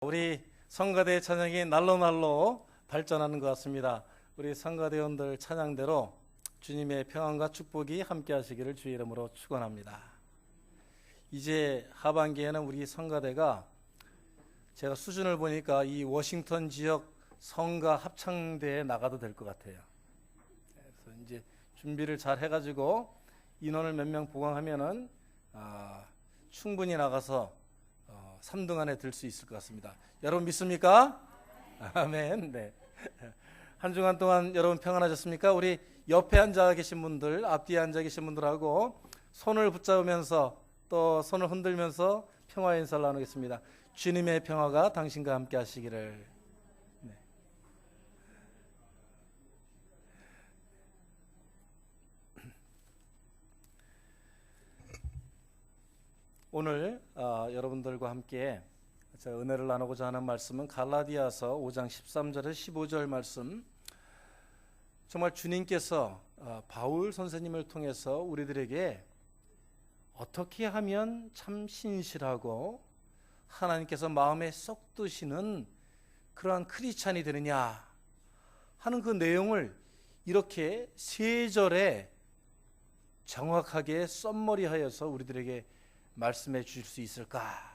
우리 성가대 찬양이 날로 발전하는 것 같습니다. 우리 성가대원들 찬양대로 주님의 평안과 축복이 함께 하시기를 주의 이름으로 축원합니다. 이제 하반기에는 우리 성가대가 제가 수준을 보니까 이 워싱턴 지역 성가 합창대에 나가도 될 것 같아요. 그래서 이제 준비를 잘 해가지고 인원을 몇 명 보강하면은 충분히 나가서 3등 안에 들 수 있을 것 같습니다. 여러분 믿습니까? 아멘. 네. 한 주간 동안 여러분 평안하셨습니까? 우리 옆에 앉아 계신 분들, 앞뒤에 앉아 계신 분들하고 손을 붙잡으면서 또 손을 흔들면서 평화 인사를 나누겠습니다. 주님의 평화가 당신과 함께 하시기를. 네. 오늘 여러분들과 함께 제가 은혜를 나누고자 하는 말씀은 갈라디아서 5장 13절에서 15절 말씀. 정말 주님께서 바울 선생님을 통해서 우리들에게 어떻게 하면 참 신실하고 하나님께서 마음에 쏙 드시는 그러한 크리스찬이 되느냐 하는 그 내용을 이렇게 세 절에 정확하게 썸머리하여서 우리들에게 말씀해 주실 수 있을까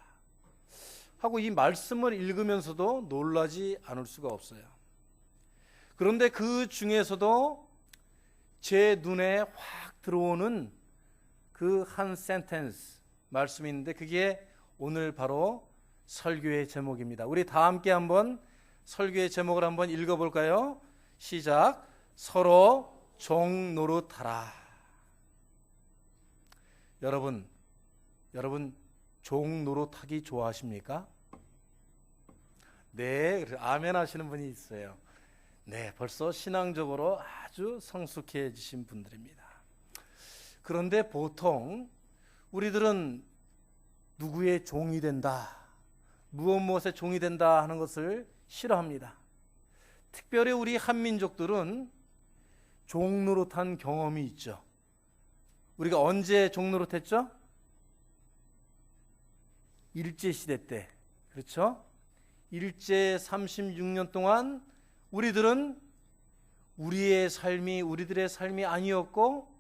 하고 이 말씀을 읽으면서도 놀라지 않을 수가 없어요. 그런데 그 중에서도 제 눈에 확 들어오는 그 한 센텐스 말씀이 있는데 그게 오늘 바로 설교의 제목입니다. 우리 다 함께 한번 설교의 제목을 한번 읽어볼까요? 시작. 서로 종 노릇하라. 여러분 종 노릇하기 좋아하십니까? 네, 아멘 하시는 분이 있어요. 네, 벌써 신앙적으로 아주 성숙해지신 분들입니다. 그런데 보통 우리들은 누구의 종이 된다, 무엇의 종이 된다 하는 것을 싫어합니다. 특별히 우리 한민족들은 종 노릇한 경험이 있죠. 우리가 언제 종 노릇했죠? 일제시대 때, 그렇죠? 일제 36년 동안 우리들은 우리들의 삶이 아니었고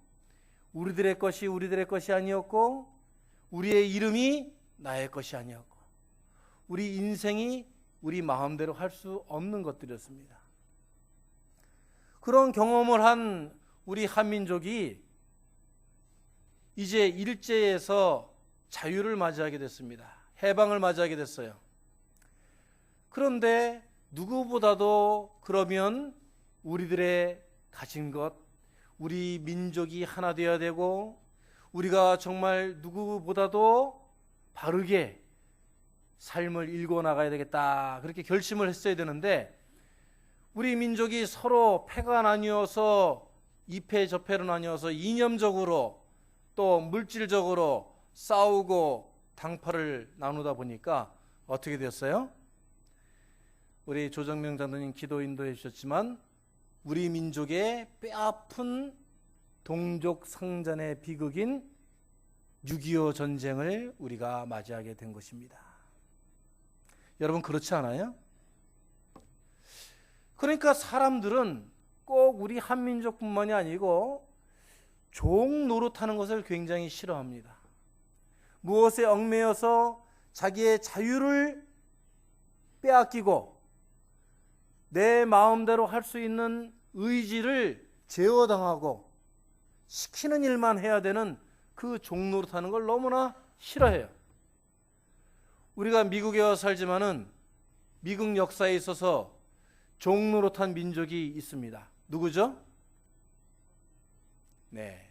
우리들의 것이 아니었고 우리의 이름이 나의 것이 아니었고 우리 인생이 우리 마음대로 할 수 없는 것들이었습니다. 그런 경험을 한 우리 한민족이 이제 일제에서 자유를 맞이하게 됐습니다. 해방을 맞이하게 됐어요. 그런데 누구보다도 그러면 우리들의 가진 것, 우리 민족이 하나 되어야 되고 우리가 정말 누구보다도 바르게 삶을 일궈 나가야 되겠다 그렇게 결심을 했어야 되는데 우리 민족이 서로 패가 나뉘어서 이패 저패로 나뉘어서 이념적으로 또 물질적으로 싸우고 당파를 나누다 보니까 어떻게 되었어요? 우리 조정명 장로님 기도 인도해 주셨지만 우리 민족의 뼈아픈 동족 상잔의 비극인 6.25 전쟁을 우리가 맞이하게 된 것입니다. 여러분 그렇지 않아요? 그러니까 사람들은 꼭 우리 한민족뿐만이 아니고 종 노릇하는 것을 굉장히 싫어합니다. 무엇에 얽매여서 자기의 자유를 빼앗기고 내 마음대로 할 수 있는 의지를 제어당하고 시키는 일만 해야 되는 그 종 노릇하는 걸 너무나 싫어해요. 우리가 미국에 와서 살지만은 미국 역사에 있어서 종 노릇한 민족이 있습니다. 누구죠? 네,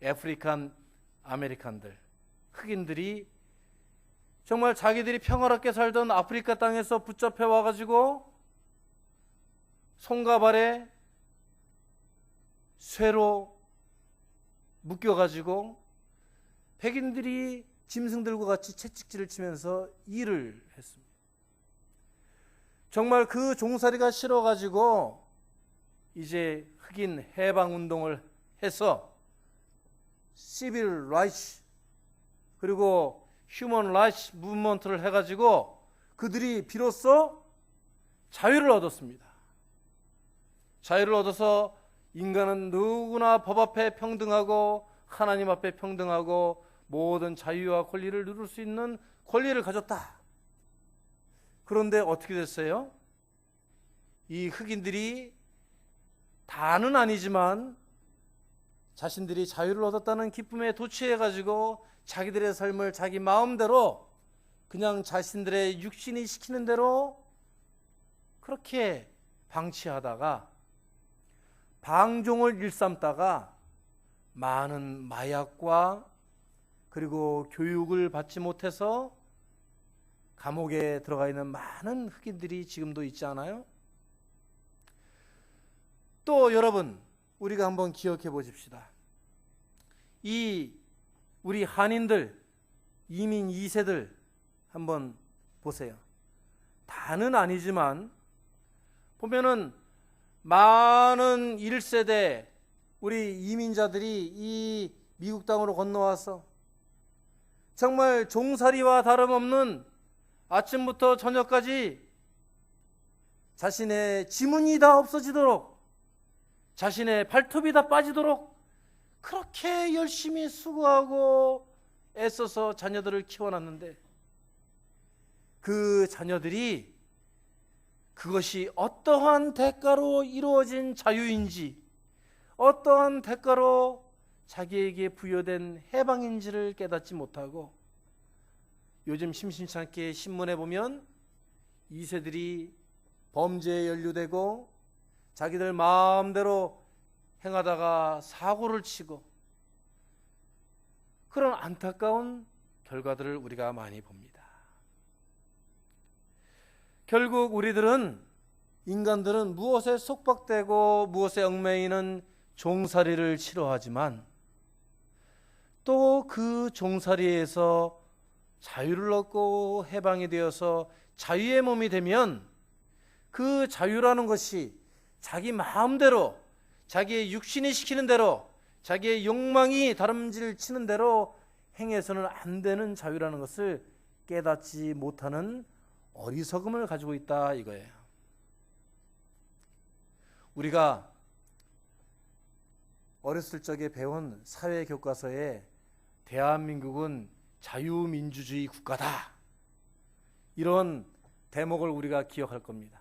아프리칸 아메리칸들, 흑인들이 정말 자기들이 평화롭게 살던 아프리카 땅에서 붙잡혀 와가지고 손과 발에 쇠로 묶여가지고 백인들이 짐승들과 같이 채찍질을 치면서 일을 했습니다. 정말 그 종살이가 싫어가지고 이제 흑인 해방운동을 해서 시빌 라이츠 그리고 휴먼 라이츠 무브먼트를 해가지고 그들이 비로소 자유를 얻었습니다. 자유를 얻어서 인간은 누구나 법 앞에 평등하고 하나님 앞에 평등하고 모든 자유와 권리를 누릴 수 있는 권리를 가졌다. 그런데 어떻게 됐어요? 이 흑인들이 다는 아니지만 자신들이 자유를 얻었다는 기쁨에 도취해가지고 자기들의 삶을 자기 마음대로 그냥 자신들의 육신이 시키는 대로 그렇게 방치하다가 방종을 일삼다가 많은 마약과 그리고 교육을 받지 못해서 감옥에 들어가 있는 많은 흑인들이 지금도 있지 않아요? 또 여러분, 우리가 한번 기억해 보십시다. 이 우리 한인들, 이민 2세들 한번 보세요. 다는 아니지만 보면은 많은 1세대 우리 이민자들이 이 미국 땅으로 건너와서 정말 종살이와 다름없는 아침부터 저녁까지 자신의 지문이 다 없어지도록 자신의 발톱이 다 빠지도록 그렇게 열심히 수고하고 애써서 자녀들을 키워놨는데 그 자녀들이 그것이 어떠한 대가로 이루어진 자유인지 어떠한 대가로 자기에게 부여된 해방인지를 깨닫지 못하고 요즘 심심찮게 신문에 보면 2세들이 범죄에 연루되고 자기들 마음대로 행하다가 사고를 치고 그런 안타까운 결과들을 우리가 많이 봅니다. 결국 우리들은 인간들은 무엇에 속박되고 무엇에 얽매이는 종살이를 싫어하지만 또 그 종살이에서 자유를 얻고 해방이 되어서 자유의 몸이 되면 그 자유라는 것이 자기 마음대로 자기의 육신이 시키는 대로 자기의 욕망이 다름질 치는 대로 행해서는 안 되는 자유라는 것을 깨닫지 못하는 어리석음을 가지고 있다 이거예요. 우리가 어렸을 적에 배운 사회교과서에 대한민국은 자유민주주의 국가다 이런 대목을 우리가 기억할 겁니다.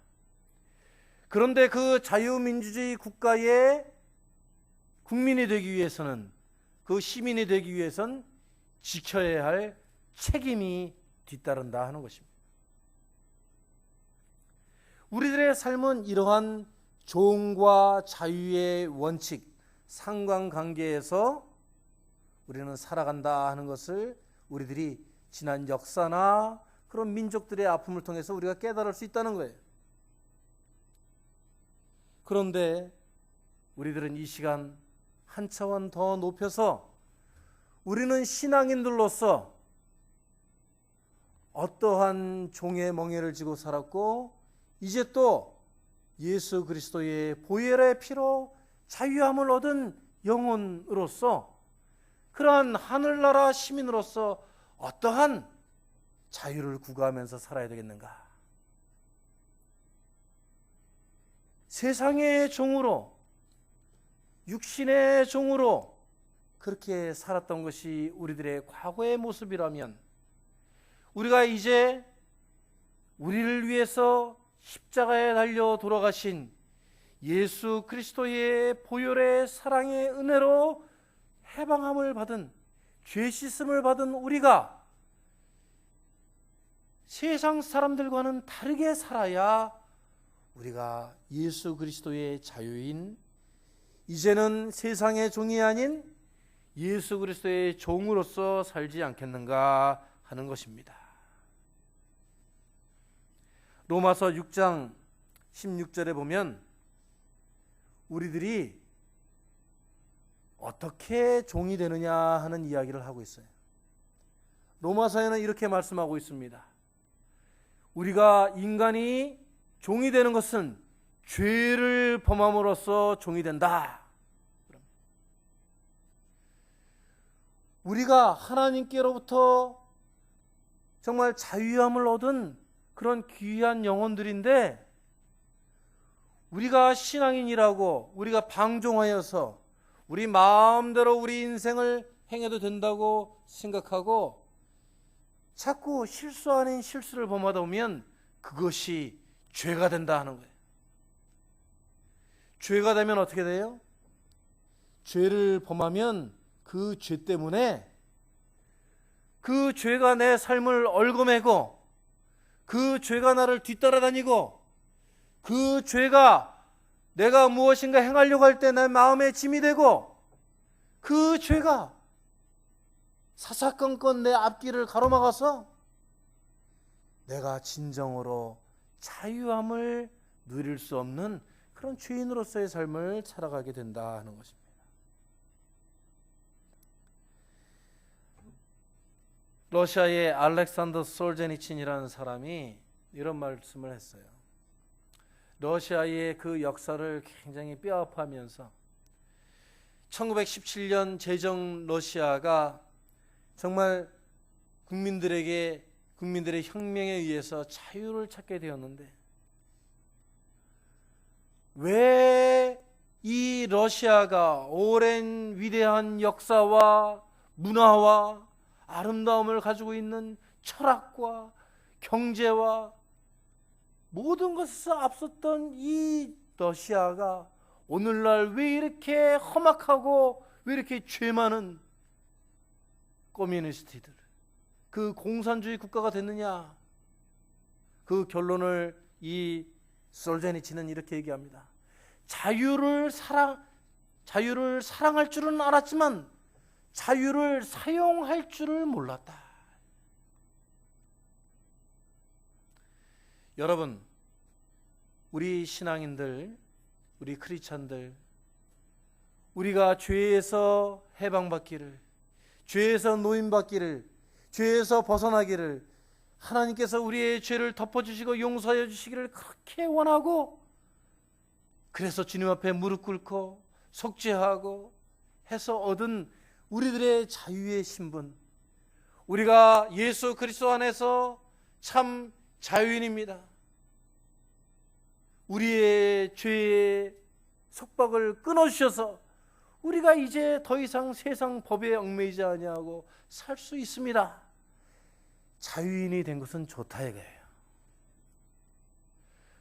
그런데 그 자유민주주의 국가의 국민이 되기 위해서는 그 시민이 되기 위해서는 지켜야 할 책임이 뒤따른다 하는 것입니다. 우리들의 삶은 이러한 종과 자유의 원칙, 상관관계에서 우리는 살아간다 하는 것을 우리들이 지난 역사나 그런 민족들의 아픔을 통해서 우리가 깨달을 수 있다는 거예요. 그런데 우리들은 이 시간 한 차원 더 높여서 우리는 신앙인들로서 어떠한 종의 멍에를 지고 살았고 이제 또 예수 그리스도의 보혈의 피로 자유함을 얻은 영혼으로서 그러한 하늘나라 시민으로서 어떠한 자유를 구가하면서 살아야 되겠는가? 세상의 종으로 육신의 종으로 그렇게 살았던 것이 우리들의 과거의 모습이라면 우리가 이제 우리를 위해서 십자가에 달려 돌아가신 예수 그리스도의 보혈의 사랑의 은혜로 해방함을 받은 죄 씻음을 받은 우리가 세상 사람들과는 다르게 살아야 우리가 예수 그리스도의 자유인 이제는 세상의 종이 아닌 예수 그리스도의 종으로서 살지 않겠는가 하는 것입니다. 로마서 6장 16절에 보면 우리들이 어떻게 종이 되느냐 하는 이야기를 하고 있어요. 로마서에는 이렇게 말씀하고 있습니다. 우리가 인간이 종이 되는 것은 죄를 범함으로써 종이 된다. 우리가 하나님께로부터 정말 자유함을 얻은 그런 귀한 영혼들인데 우리가 신앙인이라고 우리가 방종하여서 우리 마음대로 우리 인생을 행해도 된다고 생각하고 자꾸 실수 아닌 실수를 범하다 보면 그것이 죄가 된다 하는 거예요. 죄가 되면 어떻게 돼요? 죄를 범하면 그 죄 때문에 그 죄가 내 삶을 얽어매고 그 죄가 나를 뒤따라다니고 그 죄가 내가 무엇인가 행하려고 할 때 내 마음에 짐이 되고 그 죄가 사사건건 내 앞길을 가로막아서 내가 진정으로 자유함을 누릴 수 없는 그런 죄인으로서의 삶을 살아가게 된다 하는 것입니다. 러시아의 알렉산더 솔제니친이라는 사람이 이런 말씀을 했어요. 러시아의 그 역사를 굉장히 뼈아파하면서 1917년 제정 러시아가 정말 국민들의 혁명에 의해서 자유를 찾게 되었는데 왜 이 러시아가 오랜 위대한 역사와 문화와 아름다움을 가지고 있는 철학과 경제와 모든 것에서 앞섰던 이 러시아가 오늘날 왜 이렇게 험악하고 왜 이렇게 죄 많은 커뮤니스트들, 그 공산주의 국가가 됐느냐? 그 결론을 이 솔제니친은 이렇게 얘기합니다. 자유를 사랑할 줄은 알았지만 자유를 사용할 줄을 몰랐다. 여러분, 우리 신앙인들, 우리 크리스찬들, 우리가 죄에서 해방받기를, 죄에서 노임받기를, 죄에서 벗어나기를, 하나님께서 우리의 죄를 덮어주시고 용서해 주시기를 그렇게 원하고, 그래서 주님 앞에 무릎 꿇고 속죄하고 해서 얻은 우리들의 자유의 신분, 우리가 예수 그리스도 안에서 참 자유인입니다. 우리의 죄의 속박을 끊어주셔서 우리가 이제 더 이상 세상 법에 얽매이지 아니하고 살 수 있습니다. 자유인이 된 것은 좋다 이거예요.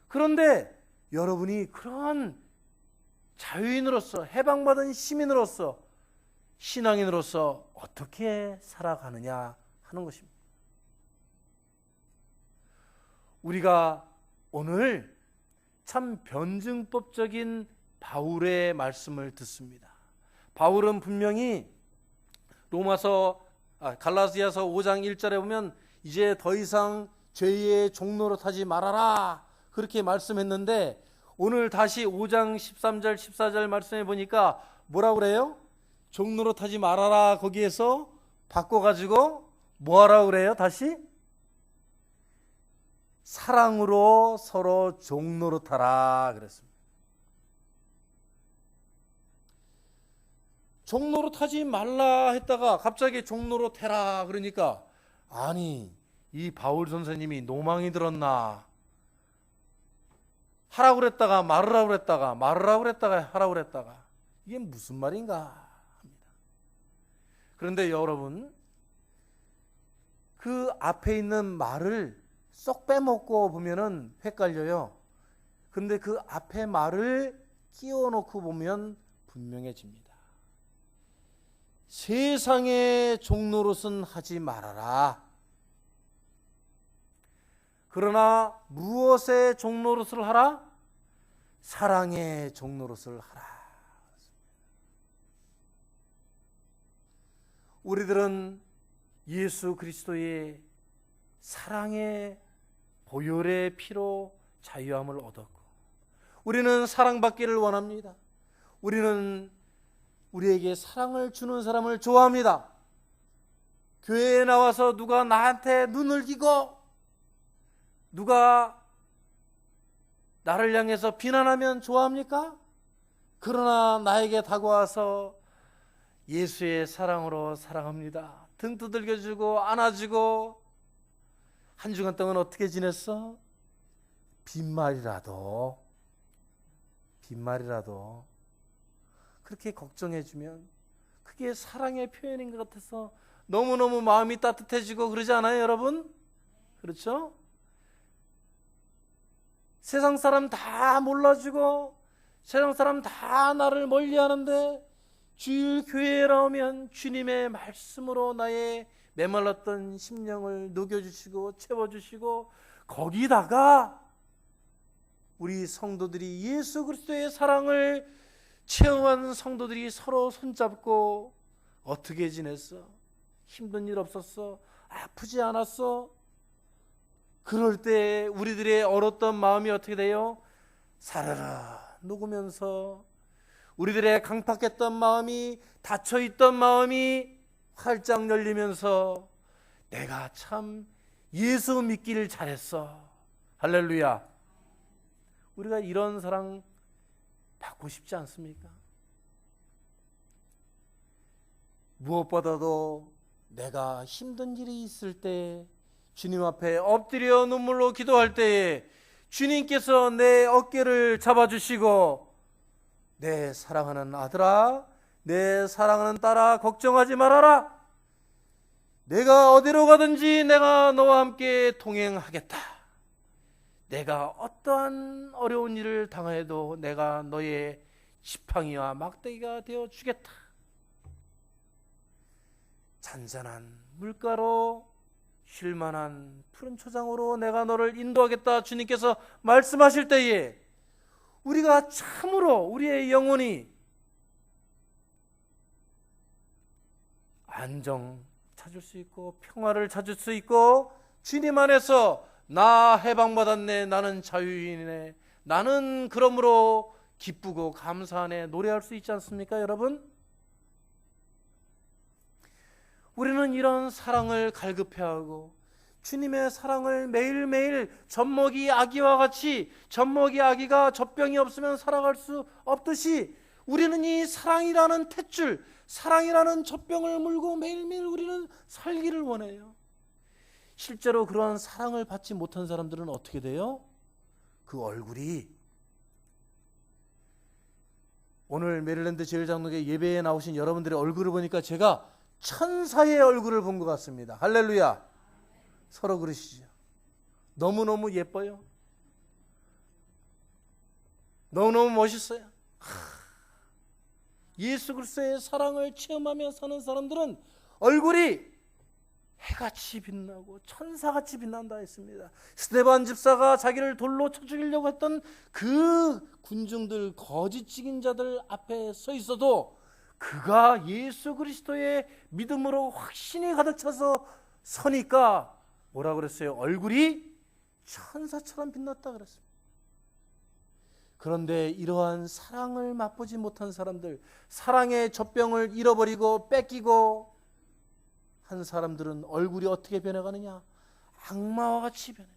그런데 여러분이 그런 자유인으로서, 해방받은 시민으로서, 신앙인으로서 어떻게 살아가느냐 하는 것입니다. 우리가 오늘 참 변증법적인 바울의 말씀을 듣습니다. 바울은 분명히 갈라디아서 5장 1절에 보면 이제 더 이상 죄의 종로로 타지 말아라 그렇게 말씀했는데, 오늘 다시 5장 13절 14절 말씀해 보니까 뭐라고 그래요? 종로로 타지 말아라 거기에서 바꿔가지고 뭐하라 그래요? 다시 사랑으로 서로 종로로 타라 그랬습니다. 종로로 타지 말라 했다가 갑자기 종로로 태라 그러니까, 아니 이 바울 선생님이 노망이 들었나? 하라고 그랬다가 말으라고 그랬다가 말으라고 그랬다가 하라고 그랬다가 이게 무슨 말인가 합니다. 그런데 여러분, 그 앞에 있는 말을 쏙 빼먹고 보면은 헷갈려요. 그런데 그 앞에 말을 끼워놓고 보면 분명해집니다. 세상의 종노릇은 하지 말아라. 그러나 무엇의 종노릇을 하라? 사랑의 종노릇을 하라. 우리들은 예수 그리스도의 사랑의 보혈의 피로 자유함을 얻었고, 우리는 사랑받기를 원합니다. 우리는 우리에게 사랑을 주는 사람을 좋아합니다. 교회에 나와서 누가 나한테 눈을 기고 누가 나를 향해서 비난하면 좋아합니까? 그러나 나에게 다가와서 예수의 사랑으로 사랑합니다. 등 두들겨주고 안아주고 한 주간 동안 어떻게 지냈어? 빈말이라도 그렇게 걱정해주면 그게 사랑의 표현인 것 같아서 너무너무 마음이 따뜻해지고 그러지 않아요, 여러분? 그렇죠? 세상 사람 다 몰라주고 세상 사람 다 나를 멀리하는데 주일 교회에 나오면 주님의 말씀으로 나의 메말랐던 심령을 녹여주시고 채워주시고, 거기다가 우리 성도들이 예수 그리스도의 사랑을 체험한 성도들이 서로 손잡고 어떻게 지냈어? 힘든 일 없었어? 아프지 않았어? 그럴 때 우리들의 얼었던 마음이 어떻게 돼요? 사르르 녹으면서 우리들의 강팍했던 마음이, 닫혀있던 마음이 활짝 열리면서 내가 참 예수 믿기를 잘했어. 할렐루야. 우리가 이런 사랑 받고 싶지 않습니까? 무엇보다도 내가 힘든 일이 있을 때 주님 앞에 엎드려 눈물로 기도할 때에 주님께서 내 어깨를 잡아주시고 내 사랑하는 아들아, 내 사랑하는 딸아, 걱정하지 말아라. 내가 어디로 가든지 내가 너와 함께 동행하겠다. 내가 어떠한 어려운 일을 당해도 내가 너의 지팡이와 막대기가 되어 주겠다. 잔잔한 물가로 쉴만한 푸른 초장으로 내가 너를 인도하겠다. 주님께서 말씀하실 때에 우리가 참으로 우리의 영혼이 안정 찾을 수 있고 평화를 찾을 수 있고, 주님 안에서 나 해방받았네, 나는 자유인이네, 나는 그러므로 기쁘고 감사하네 노래할 수 있지 않습니까, 여러분? 우리는 이런 사랑을 갈급해하고 주님의 사랑을 매일매일 젖먹이 아기와 같이, 젖먹이 아기가 젖병이 없으면 살아갈 수 없듯이 우리는 이 사랑이라는 탯줄, 사랑이라는 젖병을 물고 매일매일 우리는 살기를 원해요. 실제로 그러한 사랑을 받지 못한 사람들은 어떻게 돼요? 그 얼굴이, 오늘 메릴랜드 제일장로교 예배에 나오신 여러분들의 얼굴을 보니까 제가 천사의 얼굴을 본 것 같습니다. 할렐루야. 서로 그러시죠. 너무너무 예뻐요. 너무너무 멋있어요. 예수 그리스도의 사랑을 체험하며 사는 사람들은 얼굴이 해같이 빛나고 천사같이 빛난다 했습니다. 스데반 집사가 자기를 돌로 쳐 죽이려고 했던 그 군중들, 거짓 증인자들 앞에 서 있어도 그가 예수 그리스도의 믿음으로 확신이 가득 차서 서니까 뭐라 그랬어요? 얼굴이 천사처럼 빛났다 그랬습니다. 그런데 이러한 사랑을 맛보지 못한 사람들, 사랑의 젖병을 잃어버리고 뺏기고 한 사람들은 얼굴이 어떻게 변해가느냐? 악마와 같이 변해.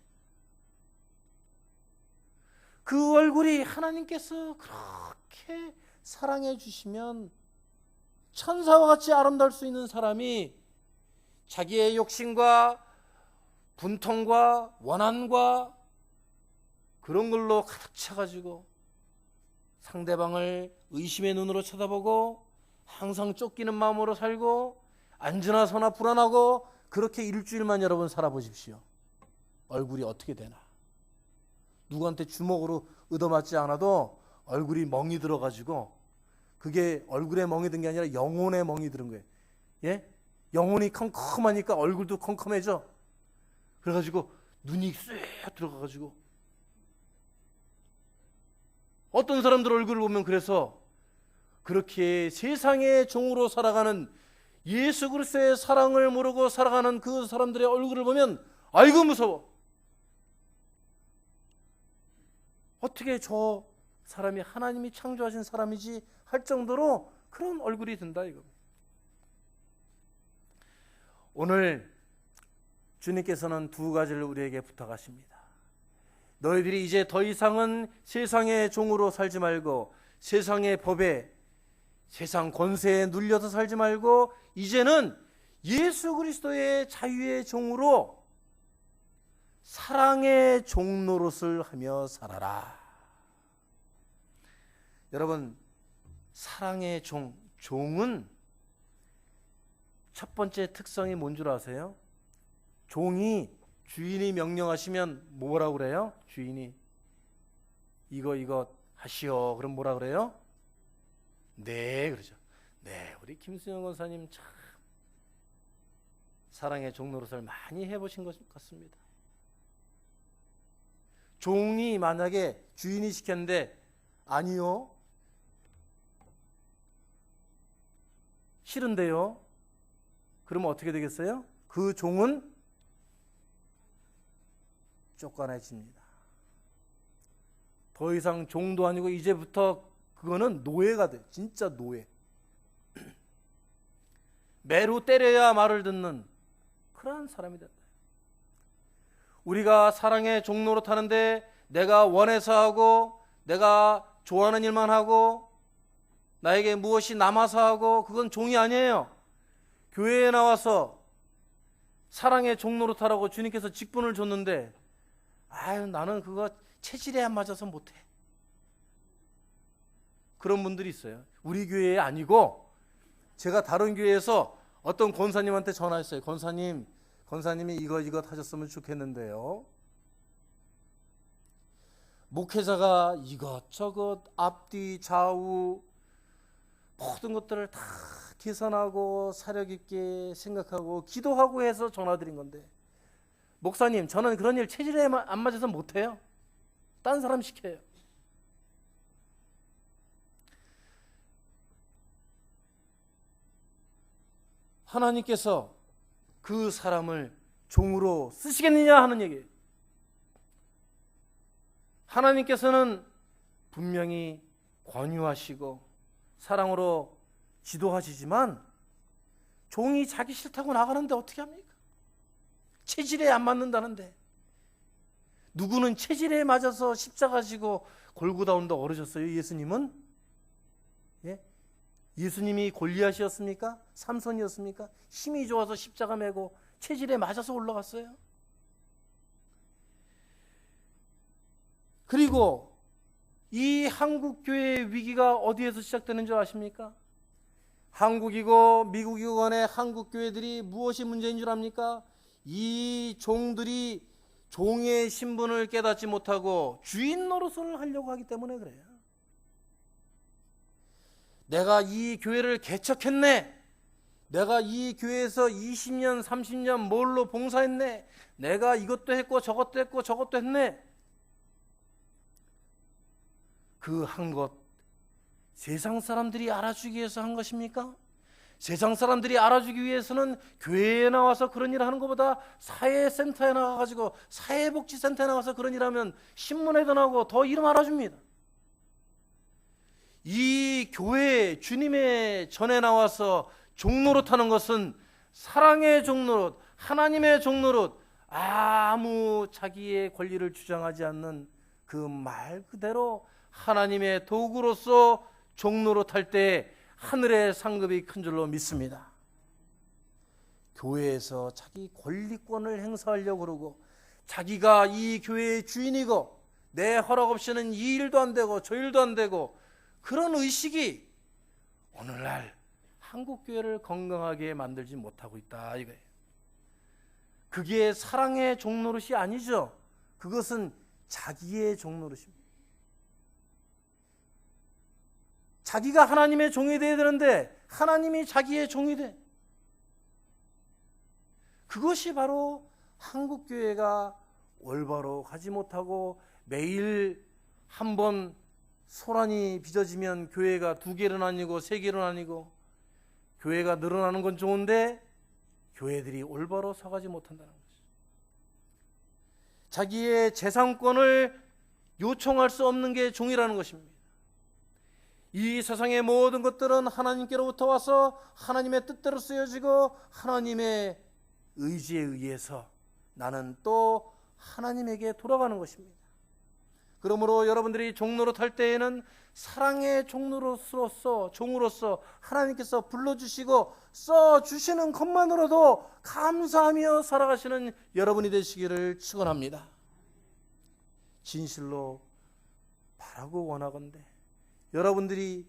그 얼굴이 하나님께서 그렇게 사랑해 주시면 천사와 같이 아름다울 수 있는 사람이 자기의 욕심과 분통과 원한과 그런 걸로 가득 차가지고 상대방을 의심의 눈으로 쳐다보고 항상 쫓기는 마음으로 살고 앉으나 서나 불안하고, 그렇게 일주일만 여러분 살아보십시오. 얼굴이 어떻게 되나? 누구한테 주먹으로 얻어맞지 않아도 얼굴이 멍이 들어가지고, 그게 얼굴에 멍이 든 게 아니라 영혼에 멍이 들은 거예요. 예? 영혼이 컴컴하니까 얼굴도 컴컴해져. 그래가지고 눈이 쏙 들어가가지고, 어떤 사람들 얼굴을 보면 그래서 그렇게 세상의 종으로 살아가는, 예수 그리스도의 사랑을 모르고 살아가는 그 사람들의 얼굴을 보면 아이고 무서워. 어떻게 저 사람이 하나님이 창조하신 사람이지 할 정도로 그런 얼굴이 든다 이거. 오늘 주님께서는 두 가지를 우리에게 부탁하십니다. 너희들이 이제 더 이상은 세상의 종으로 살지 말고 세상의 법에, 세상 권세에 눌려서 살지 말고 이제는 예수 그리스도의 자유의 종으로 사랑의 종 노릇을 하며 살아라. 여러분, 사랑의 종은 첫 번째 특성이 뭔 줄 아세요? 종이 주인이 명령하시면 뭐라고 그래요? 주인이 이거 하시오. 그럼 뭐라 그래요? 네, 그러죠. 네, 우리 김수영 권사님 참 사랑의 종 노릇을 많이 해보신 것 같습니다. 종이 만약에 주인이 시켰는데 아니요, 싫은데요, 그러면 어떻게 되겠어요? 그 종은 쫓겨나집니다. 더 이상 종도 아니고 이제부터 그거는 노예가 돼. 진짜 노예. 매로 때려야 말을 듣는 그러한 사람이 된다. 우리가 사랑의 종 노릇하는데 내가 원해서 하고 내가 좋아하는 일만 하고 나에게 무엇이 남아서 하고 그건 종이 아니에요. 교회에 나와서 사랑의 종 노릇하라고 주님께서 직분을 줬는데 아유, 나는 그거 체질에 안 맞아서 못해. 그런 분들이 있어요. 우리 교회에 아니고 제가 다른 교회에서 어떤 권사님한테 전화했어요. 권사님이 이것 하셨으면 좋겠는데요. 목회자가 이것저것 앞뒤 좌우 모든 것들을 다 계산하고 사력 있게 생각하고 기도하고 해서 전화드린 건데, 목사님, 저는 그런 일 체질에 안 맞아서 못해요. 딴 사람 시켜요. 하나님께서 그 사람을 종으로 쓰시겠느냐 하는 얘기예요. 하나님께서는 분명히 권유하시고 사랑으로 지도하시지만 종이 자기 싫다고 나가는데 어떻게 합니까? 체질에 안 맞는다는데. 누구는 체질에 맞아서 십자가 지고 골고다운다 오르셨어요? 예수님은? 예? 예수님이 골리앗이었습니까? 삼손이었습니까? 힘이 좋아서 십자가 메고 체질에 맞아서 올라갔어요. 그리고 이 한국교회의 위기가 어디에서 시작되는 줄 아십니까? 한국이고 미국이고 간에 한국교회들이 무엇이 문제인 줄 압니까? 이 종들이 종의 신분을 깨닫지 못하고 주인 노릇을 하려고 하기 때문에 그래요. 내가 이 교회를 개척했네. 내가 이 교회에서 20년 30년 뭘로 봉사했네. 내가 이것도 했고 저것도 했고 저것도 했네. 그 한 것 세상 사람들이 알아주기 위해서 한 것입니까? 세상 사람들이 알아주기 위해서는 교회에 나와서 그런 일을 하는 것보다 사회센터에 나가가지고 사회복지센터에 나가서 그런 일을 하면 신문에도 나오고 더 이름 알아줍니다. 이 교회 주님의 전에 나와서 종노릇하는 것은 사랑의 종노릇, 하나님의 종노릇, 아무 자기의 권리를 주장하지 않는 그 말 그대로 하나님의 도구로서 종노릇할 때 하늘의 상급이 큰 줄로 믿습니다. 교회에서 자기 권리권을 행사하려고 그러고 자기가 이 교회의 주인이고 내 허락 없이는 이 일도 안 되고 저 일도 안 되고 그런 의식이 오늘날 한국교회를 건강하게 만들지 못하고 있다 이거예요. 그게 사랑의 종노릇이 아니죠. 그것은 자기의 종노릇입니다. 자기가 하나님의 종이 되어야 되는데 하나님이 자기의 종이 돼. 그것이 바로 한국교회가 올바로 가지 못하고 매일 한 번 소란이 빚어지면 교회가 2개로 나뉘고 3개로 나뉘고 교회가 늘어나는 건 좋은데 교회들이 올바로 서가지 못한다는 거죠. 자기의 재산권을 요청할 수 없는 게 종이라는 것입니다. 이 세상의 모든 것들은 하나님께로부터 와서 하나님의 뜻대로 쓰여지고 하나님의 의지에 의해서 나는 또 하나님에게 돌아가는 것입니다. 그러므로 여러분들이 종노릇할 때에는 사랑의 종으로서 하나님께서 불러주시고 써주시는 것만으로도 감사하며 살아가시는 여러분이 되시기를 축원합니다. 진실로 바라고 원하건대 여러분들이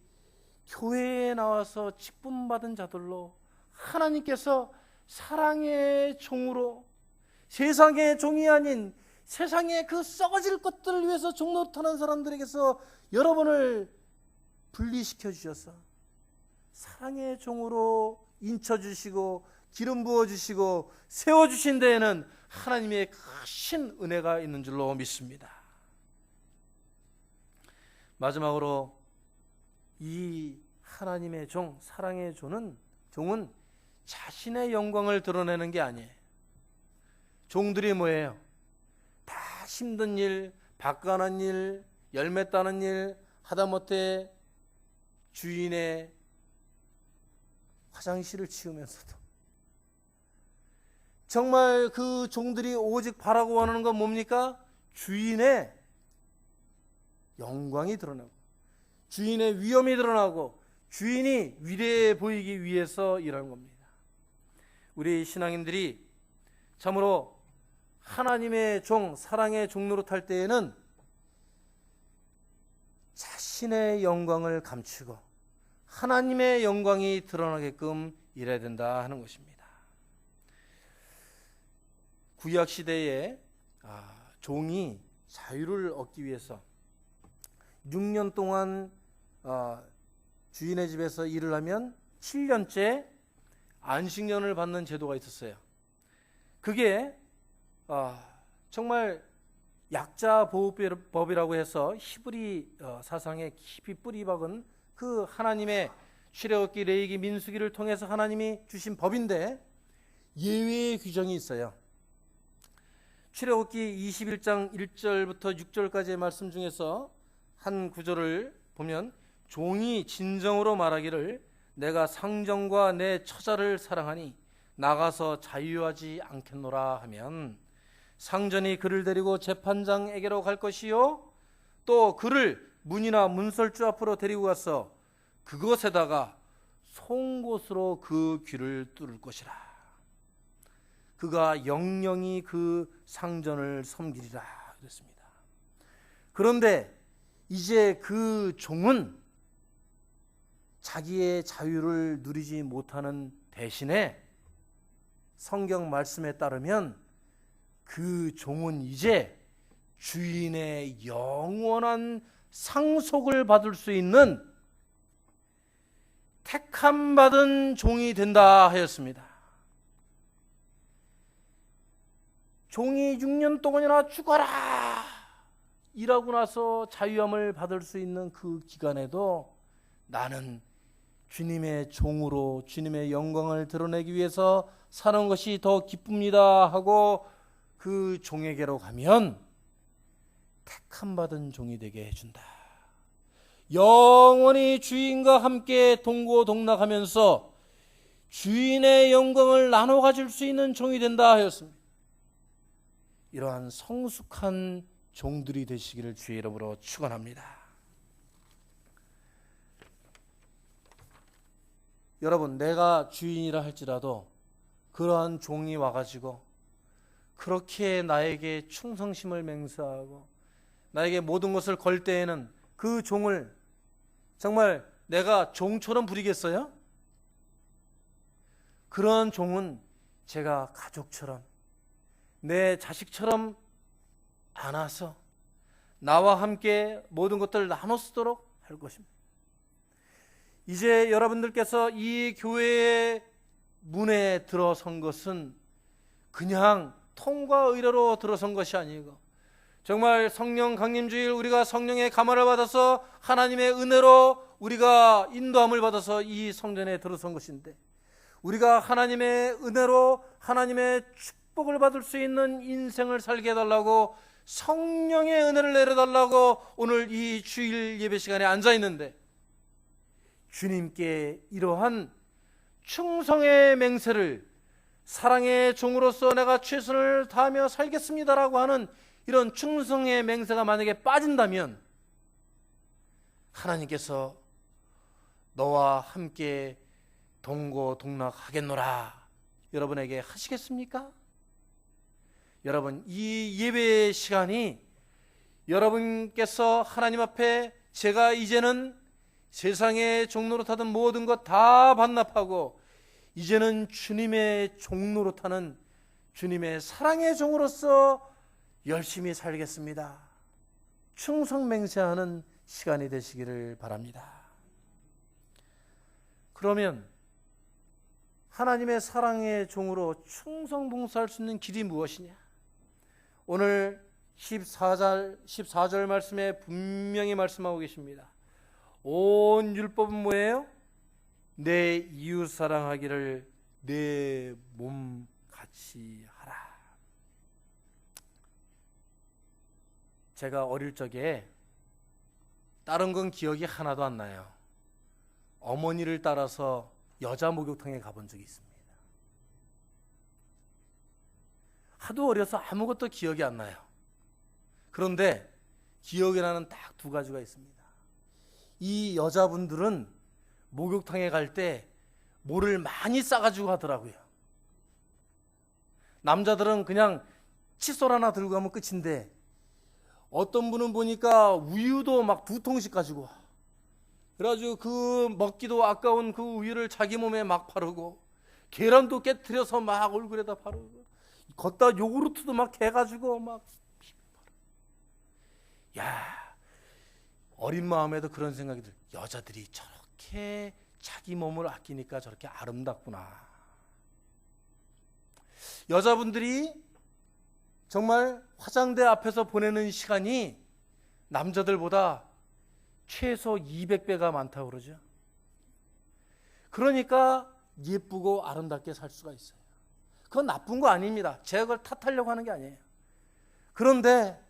교회에 나와서 직분받은 자들로 하나님께서 사랑의 종으로, 세상의 종이 아닌 세상의 그 썩어질 것들을 위해서 종노릇하는 사람들에게서 여러분을 분리시켜 주셔서 사랑의 종으로 인쳐주시고 기름 부어주시고 세워주신 데에는 하나님의 크신 은혜가 있는 줄로 믿습니다. 마지막으로 이 하나님의 종, 사랑의 종은 자신의 영광을 드러내는 게 아니에요. 종들이 뭐예요? 다 힘든 일, 바꿔는 일, 열매 따는 일, 하다못해 주인의 화장실을 치우면서도 정말 그 종들이 오직 바라고 원하는 건 뭡니까? 주인의 영광이 드러나고 주인의 위엄이 드러나고 주인이 위대해 보이기 위해서 일하는 겁니다. 우리 신앙인들이 참으로 하나님의 종, 사랑의 종노릇할 때에는 자신의 영광을 감추고 하나님의 영광이 드러나게끔 일해야 된다 하는 것입니다. 구약 시대에 종이 자유를 얻기 위해서 6년 동안 주인의 집에서 일을 하면 7년째 안식년을 받는 제도가 있었어요. 그게 정말 약자 보호법이라고 해서 히브리 사상에 깊이 뿌리 박은 그 하나님의 출애굽기, 레위기, 민수기를 통해서 하나님이 주신 법인데 예외의 규정이 있어요. 출애굽기 21장 1절부터 6절까지의 말씀 중에서 한 구절을 보면 종이 진정으로 말하기를 내가 상정과 내 처자를 사랑하니 나가서 자유하지 않겠노라 하면 상전이 그를 데리고 재판장에게로 갈 것이요 또 그를 문이나 문설주 앞으로 데리고 가서 그것에다가 송곳으로 그 귀를 뚫을 것이라. 그가 영영이 그 상전을 섬기리라 그랬습니다. 그런데 이제 그 종은 자기의 자유를 누리지 못하는 대신에 성경 말씀에 따르면 그 종은 이제 주인의 영원한 상속을 받을 수 있는 택함받은 종이 된다 하였습니다. 종이 6년 동안이나 죽어라 일하고 나서 자유함을 받을 수 있는 그 기간에도 나는 주님의 종으로 주님의 영광을 드러내기 위해서 사는 것이 더 기쁩니다 하고 그 종에게로 가면 택함받은 종이 되게 해준다. 영원히 주인과 함께 동고동락하면서 주인의 영광을 나눠 가질 수 있는 종이 된다 하였습니다. 이러한 성숙한 종들이 되시기를 주의 이름으로 축원합니다. 여러분, 내가 주인이라 할지라도 그러한 종이 와가지고 그렇게 나에게 충성심을 맹세하고 나에게 모든 것을 걸 때에는 그 종을 정말 내가 종처럼 부리겠어요? 그런 종은 제가 가족처럼 내 자식처럼 안아서 나와 함께 모든 것들을 나눠 쓰도록 할 것입니다. 이제 여러분들께서 이 교회의 문에 들어선 것은 그냥 통과 의례로 들어선 것이 아니고 정말 성령 강림주일 우리가 성령의 감화를 받아서 하나님의 은혜로 우리가 인도함을 받아서 이 성전에 들어선 것인데 우리가 하나님의 은혜로 하나님의 축복을 받을 수 있는 인생을 살게 해달라고 성령의 은혜를 내려달라고 오늘 이 주일 예배 시간에 앉아 있는데 주님께 이러한 충성의 맹세를 사랑의 종으로서 내가 최선을 다하며 살겠습니다라고 하는 이런 충성의 맹세가 만약에 빠진다면 하나님께서 너와 함께 동고동락하겠노라 여러분에게 하시겠습니까? 여러분, 이 예배 시간이 여러분께서 하나님 앞에 제가 이제는 세상의 종노릇하던 모든 것 다 반납하고 이제는 주님의 종노릇하는 주님의 사랑의 종으로서 열심히 살겠습니다, 충성맹세하는 시간이 되시기를 바랍니다. 그러면 하나님의 사랑의 종으로 충성봉사할 수 있는 길이 무엇이냐? 오늘 14절 말씀에 분명히 말씀하고 계십니다. 온 율법은 뭐예요? 내 이웃 사랑하기를 내 몸같이 하라. 제가 어릴 적에 다른 건 기억이 하나도 안 나요. 어머니를 따라서 여자 목욕탕에 가본 적이 있습니다. 하도 어려서 아무것도 기억이 안 나요. 그런데 기억이 나는 딱 두 가지가 있습니다. 이 여자분들은 목욕탕에 갈 때 물을 많이 싸가지고 가더라고요. 남자들은 그냥 칫솔 하나 들고 가면 끝인데 어떤 분은 보니까 우유도 막 2통씩 가지고 와. 그래가지고 그 먹기도 아까운 그 우유를 자기 몸에 막 바르고 계란도 깨트려서 막 얼굴에다 바르고 걷다 요구르트도 막 개가지고 막 야, 어린 마음에도 그런 생각이 들어요. 여자들이 저렇게 자기 몸을 아끼니까 저렇게 아름답구나. 여자분들이 정말 화장대 앞에서 보내는 시간이 남자들보다 최소 200배가 많다고 그러죠. 그러니까 예쁘고 아름답게 살 수가 있어요. 그건 나쁜 거 아닙니다. 제가 그걸 탓하려고 하는 게 아니에요. 그런데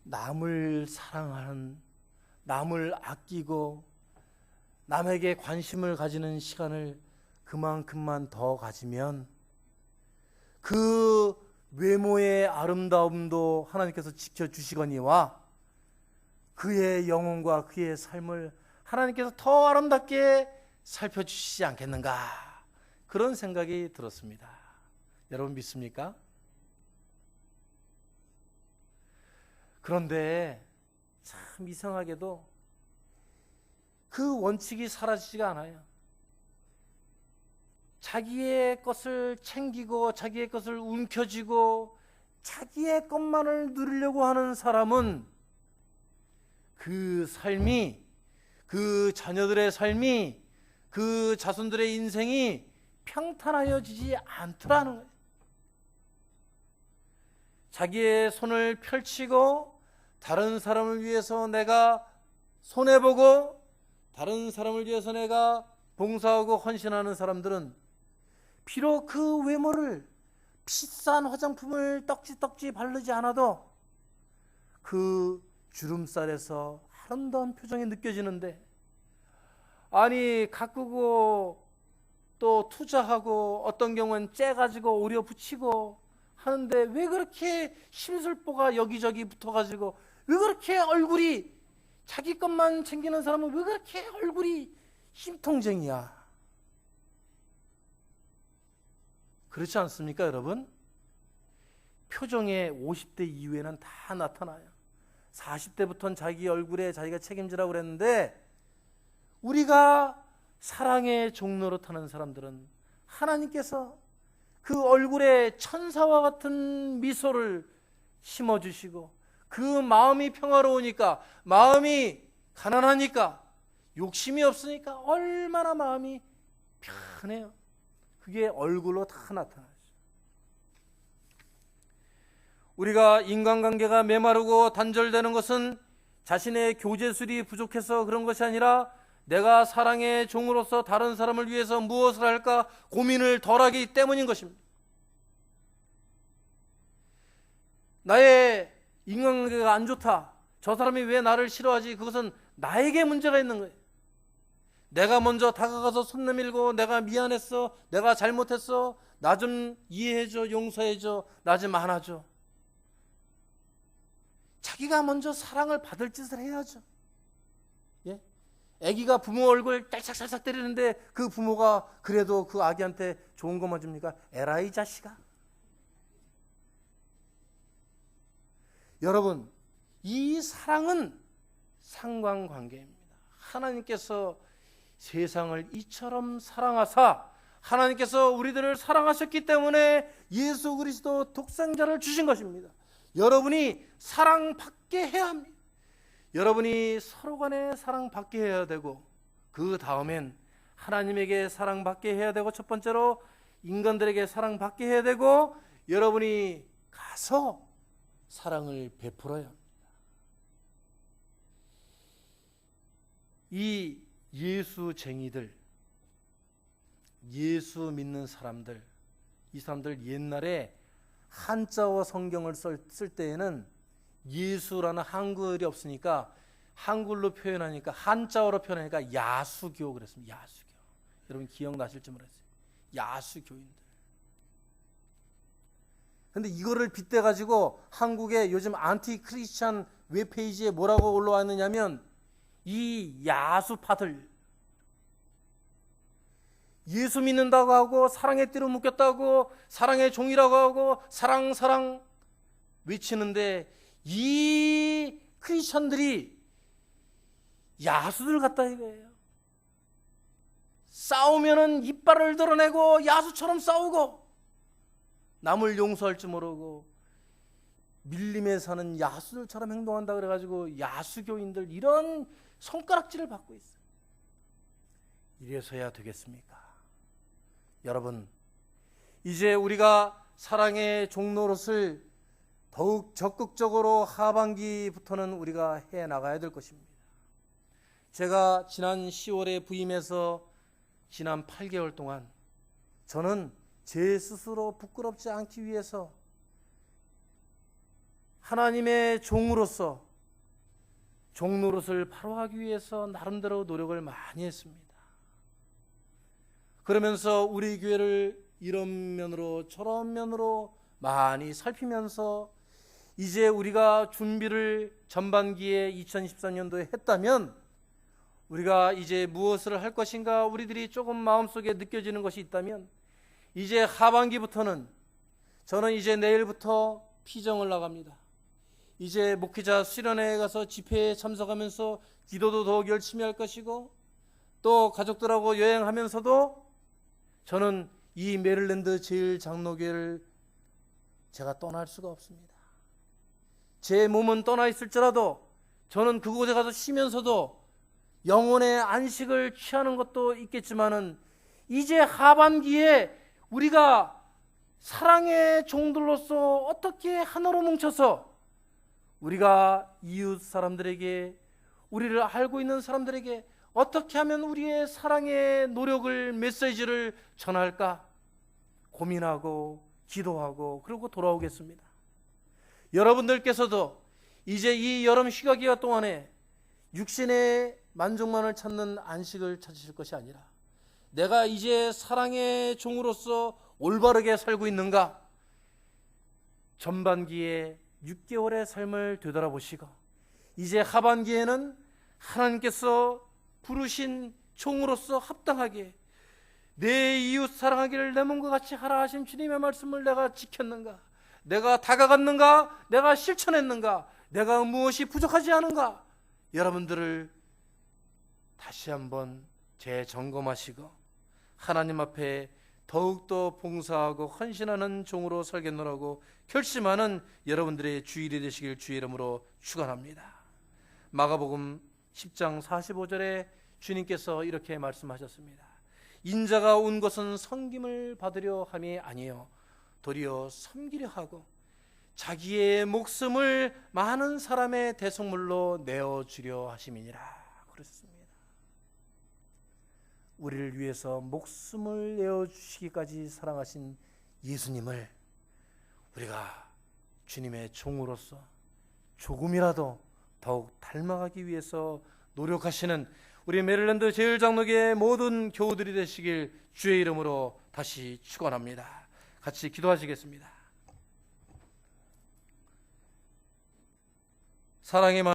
남을 사랑하는, 남을 아끼고 남에게 관심을 가지는 시간을 그만큼만 더 가지면 그 외모의 아름다움도 하나님께서 지켜주시거니와 그의 영혼과 그의 삶을 하나님께서 더 아름답게 살펴주시지 않겠는가, 그런 생각이 들었습니다. 여러분 믿습니까? 그런데 참 이상하게도 그 원칙이 사라지지가 않아요. 자기의 것을 챙기고 자기의 것을 움켜쥐고 자기의 것만을 누리려고 하는 사람은 그 삶이, 그 자녀들의 삶이, 그 자손들의 인생이 평탄하여지지 않더라는 거예요. 자기의 손을 펼치고 다른 사람을 위해서 내가 손해보고 다른 사람을 위해서 내가 봉사하고 헌신하는 사람들은 비록 그 외모를 비싼 화장품을 떡지떡지 바르지 않아도 그 주름살에서 아름다운 표정이 느껴지는데, 아니 가꾸고 또 투자하고 어떤 경우는 째가지고 오려 붙이고 하는데 왜 그렇게 심술보가 여기저기 붙어가지고 왜 그렇게 얼굴이, 자기 것만 챙기는 사람은 왜 그렇게 얼굴이 심통쟁이야? 그렇지 않습니까 여러분? 표정에 50대 이후에는 다 나타나요. 40대부터는 자기 얼굴에 자기가 책임지라고 그랬는데, 우리가 사랑의 종로로 타는 사람들은 하나님께서 그 얼굴에 천사와 같은 미소를 심어주시고 그 마음이 평화로우니까, 마음이 가난하니까, 욕심이 없으니까 얼마나 마음이 편해요. 그게 얼굴로 다 나타나죠. 우리가 인간관계가 메마르고 단절되는 것은 자신의 교제술이 부족해서 그런 것이 아니라 내가 사랑의 종으로서 다른 사람을 위해서 무엇을 할까 고민을 덜하기 때문인 것입니다. 나의 인간관계가 안 좋다, 저 사람이 왜 나를 싫어하지, 그것은 나에게 문제가 있는 거예요. 내가 먼저 다가가서 손 내밀고 내가 미안했어, 내가 잘못했어, 나 좀 이해해줘, 용서해줘, 나 좀 안아줘, 아기가 먼저 사랑을 받을 짓을 해야죠. 예? 아기가 부모 얼굴 딸싹딸싹 때리는데 그 부모가 그래도 그 아기한테 좋은 것만 줍니까? 에라이 자식아. 여러분, 이 사랑은 상관관계입니다. 하나님께서 세상을 이처럼 사랑하사 하나님께서 우리들을 사랑하셨기 때문에 예수 그리스도 독생자를 주신 것입니다. 여러분이 사랑받게 해야 합니다. 여러분이 서로 간에 사랑받게 해야 되고, 그 다음엔 하나님에게 사랑받게 해야 되고, 첫 번째로 인간들에게 사랑받게 해야 되고, 여러분이 가서 사랑을 베풀어야 합니다. 이 예수쟁이들, 예수 믿는 사람들, 이 사람들 옛날에 한자어 성경을 쓸 때에는 예수라는 한글이 없으니까 한글로 표현하니까, 한자어로 표현하니까 야수교 그랬습니다. 야수교. 여러분 기억나실지 모르겠어요. 야수교인들. 근데 이거를 빗대 가지고 한국의 요즘 안티 크리스찬 웹페이지에 뭐라고 올라와 있느냐면, 이 야수파들, 예수 믿는다고 하고 사랑의 띠로 묶였다고 사랑의 종이라고 하고 사랑 외치는데, 이 크리스천들이 야수들 같다 이거예요. 싸우면은 이빨을 드러내고 야수처럼 싸우고, 남을 용서할 줄 모르고 밀림에 사는 야수들처럼 행동한다 그래가지고 야수교인들, 이런 손가락질을 받고 있어요. 이래서야 되겠습니까? 여러분, 이제 우리가 사랑의 종노릇을 더욱 적극적으로 하반기부터는 우리가 해 나가야 될 것입니다. 제가 지난 10월에 부임해서 지난 8개월 동안 저는 제 스스로 부끄럽지 않기 위해서 하나님의 종으로서 종노릇을 바로 하기 위해서 나름대로 노력을 많이 했습니다. 그러면서 우리 교회를 이런 면으로 저런 면으로 많이 살피면서, 이제 우리가 준비를 전반기에 2014년도에 했다면 우리가 이제 무엇을 할 것인가 우리들이 조금 마음속에 느껴지는 것이 있다면, 이제 하반기부터는 저는 이제 내일부터 피정을 나갑니다. 이제 목회자 수련회에 가서 집회에 참석하면서 기도도 더욱 열심히 할 것이고, 또 가족들하고 여행하면서도 저는 이 메릴랜드 제일장로교회를 제가 떠날 수가 없습니다. 제 몸은 떠나 있을지라도 저는 그곳에 가서 쉬면서도 영혼의 안식을 취하는 것도 있겠지만은, 이제 하반기에 우리가 사랑의 종들로서 어떻게 하나로 뭉쳐서 우리가 이웃 사람들에게, 우리를 알고 있는 사람들에게 어떻게 하면 우리의 사랑의 노력을, 메시지를 전할까 고민하고 기도하고 그러고 돌아오겠습니다. 여러분들께서도 이제 이 여름 휴가 기간 동안에 육신의 만족만을 찾는 안식을 찾으실 것이 아니라, 내가 이제 사랑의 종으로서 올바르게 살고 있는가, 전반기에 6개월의 삶을 되돌아보시고, 이제 하반기에는 하나님께서 부르신 종으로서 합당하게 내 이웃 사랑하기를 내 몸과 같이 하라 하신 주님의 말씀을 내가 지켰는가, 내가 다가갔는가, 내가 실천했는가, 내가 무엇이 부족하지 않은가, 여러분들을 다시 한번 재점검하시고 하나님 앞에 더욱더 봉사하고 헌신하는 종으로 살겠노라고 결심하는 여러분들의 주일이 되시길 주의 이름으로 축원합니다. 마가복음 10장 45절에 주님께서 이렇게 말씀하셨습니다. 인자가 온 것은 섬김을 받으려 함이 아니요 도리어 섬기려 하고 자기의 목숨을 많은 사람의 대속물로 내어주려 하심이니라 그랬습니다. 우리를 위해서 목숨을 내어주시기까지 사랑하신 예수님을 우리가 주님의 종으로서 조금이라도 더욱 닮아가기 위해서 노력하시는 우리 메릴랜드 제일장로교회 모든 교우들이 되시길 주의 이름으로 다시 축원합니다. 같이 기도하시겠습니다. 사랑의